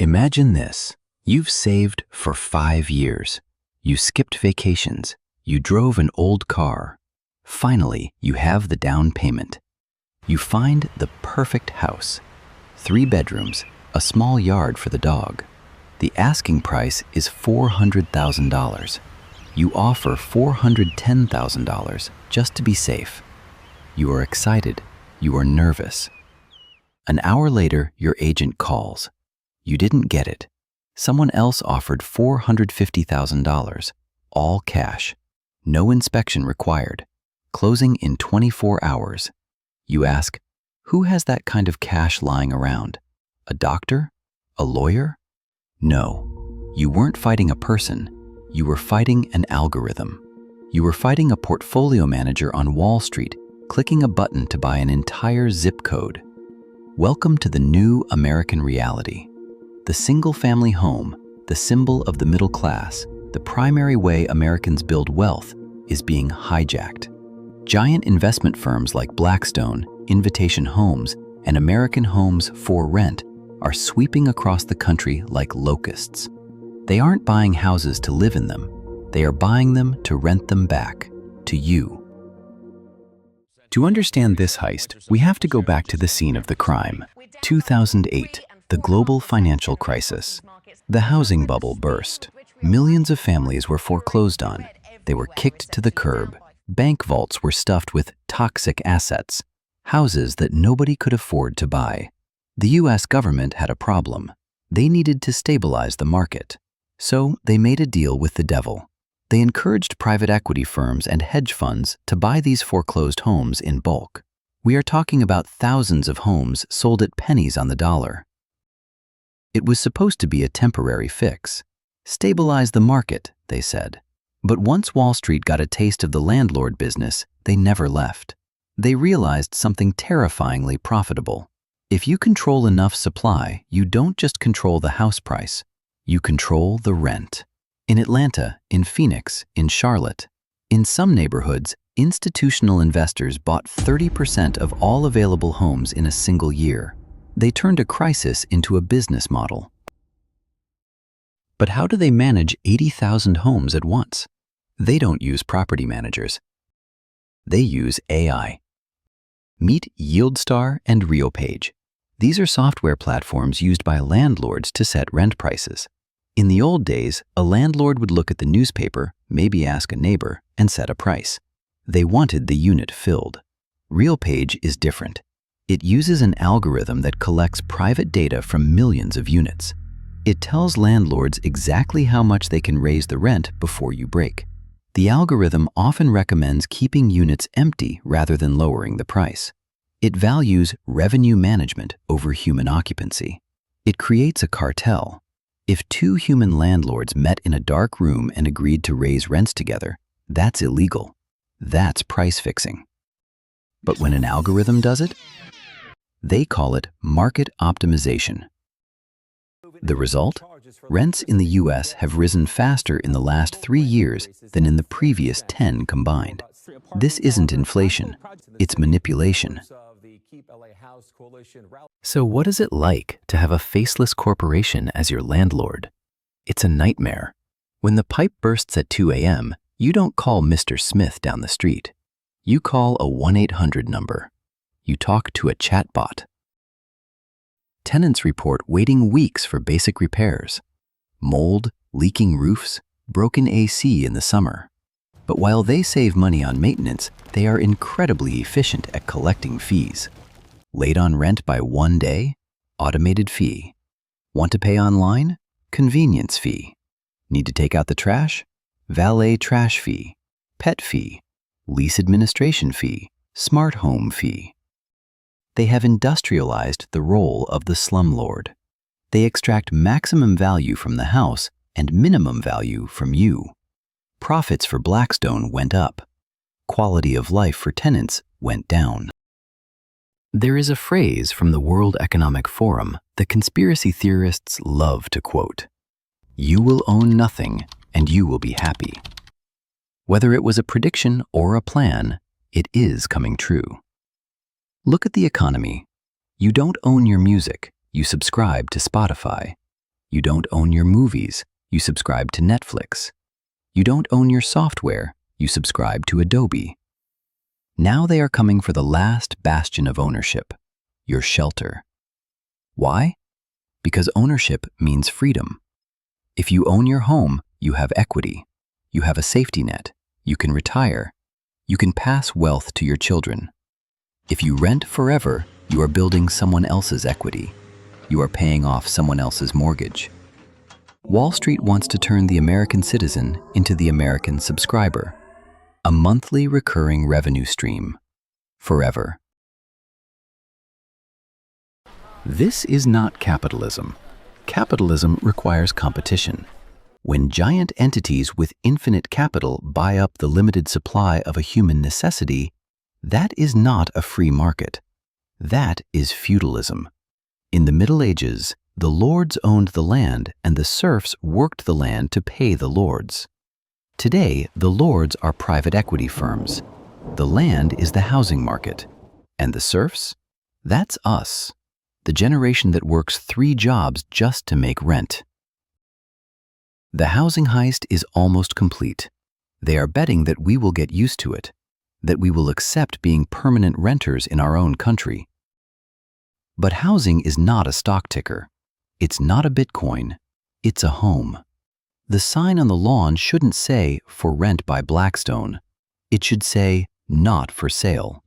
Imagine this. You've saved for 5 years. You skipped vacations. You drove an old car. Finally, you have the down payment. You find the perfect house. 3 bedrooms, a small yard for the dog. The asking price is $400,000. You offer $410,000 just to be safe. You are excited. You are nervous. An hour later, your agent calls. You didn't get it. Someone else offered $450,000, all cash. No inspection required. Closing in 24 hours. You ask, who has that kind of cash lying around? A doctor? A lawyer? No. You weren't fighting a person. You were fighting an algorithm. You were fighting a portfolio manager on Wall Street, clicking a button to buy an entire zip code. Welcome to the new American reality. The single-family home, the symbol of the middle class, the primary way Americans build wealth, is being hijacked. Giant investment firms like Blackstone, Invitation Homes, and American Homes for Rent are sweeping across the country like locusts. They aren't buying houses to live in them. They are buying them to rent them back, to you. To understand this heist, we have to go back to the scene of the crime. 2008, the global financial crisis. The housing bubble burst. Millions of families were foreclosed on. They were kicked to the curb. Bank vaults were stuffed with toxic assets, houses that nobody could afford to buy. The US government had a problem. They needed to stabilize the market. So they made a deal with the devil. They encouraged private equity firms and hedge funds to buy these foreclosed homes in bulk. We are talking about thousands of homes sold at pennies on the dollar. It was supposed to be a temporary fix. Stabilize the market, they said. But once Wall Street got a taste of the landlord business, they never left. They realized something terrifyingly profitable. If you control enough supply, you don't just control the house price, you control the rent. In Atlanta, in Phoenix, in Charlotte, in some neighborhoods, institutional investors bought 30% of all available homes in a single year. They turned a crisis into a business model. But how do they manage 80,000 homes at once? They don't use property managers. They use AI. Meet YieldStar and RealPage. These are software platforms used by landlords to set rent prices. In the old days, a landlord would look at the newspaper, maybe ask a neighbor, and set a price. They wanted the unit filled. RealPage is different. It uses an algorithm that collects private data from millions of units. It tells landlords exactly how much they can raise the rent before you break. The algorithm often recommends keeping units empty rather than lowering the price. It values revenue management over human occupancy. It creates a cartel. If 2 human landlords met in a dark room and agreed to raise rents together, that's illegal. That's price fixing. But when an algorithm does it, they call it market optimization. The result? Rents in the US have risen faster in the last 3 years than in the previous 10 combined. This isn't inflation, it's manipulation. So what is it like to have a faceless corporation as your landlord? It's a nightmare. When the pipe bursts at 2 a.m., you don't call Mr. Smith down the street. You call a 1-800 number. You talk to a chatbot. Tenants report waiting weeks for basic repairs. Mold, leaking roofs, broken AC in the summer. But while they save money on maintenance, they are incredibly efficient at collecting fees. Late on rent by 1 day? Automated fee. Want to pay online? Convenience fee. Need to take out the trash? Valet trash fee. Pet fee. Lease administration fee. Smart home fee. They have industrialized the role of the slumlord. They extract maximum value from the house and minimum value from you. Profits for Blackstone went up. Quality of life for tenants went down. There is a phrase from the World Economic Forum that conspiracy theorists love to quote. You will own nothing and you will be happy. Whether it was a prediction or a plan, it is coming true. Look at the economy. You don't own your music, you subscribe to Spotify. You don't own your movies, you subscribe to Netflix. You don't own your software, you subscribe to Adobe. Now they are coming for the last bastion of ownership, your shelter. Why? Because ownership means freedom. If you own your home, you have equity. You have a safety net. You can retire. You can pass wealth to your children. If you rent forever, you are building someone else's equity. You are paying off someone else's mortgage. Wall Street wants to turn the American citizen into the American subscriber, a monthly recurring revenue stream, forever. This is not capitalism. Capitalism requires competition. When giant entities with infinite capital buy up the limited supply of a human necessity, that is not a free market. That is feudalism. In the Middle Ages, the lords owned the land and the serfs worked the land to pay the lords. Today, the lords are private equity firms. The land is the housing market. And the serfs? That's us, the generation that works 3 jobs just to make rent. The housing heist is almost complete. They are betting that we will get used to it, that we will accept being permanent renters in our own country. But housing is not a stock ticker. It's not a Bitcoin. It's a home. The sign on the lawn shouldn't say, "For rent by Blackstone." It should say, "Not for sale."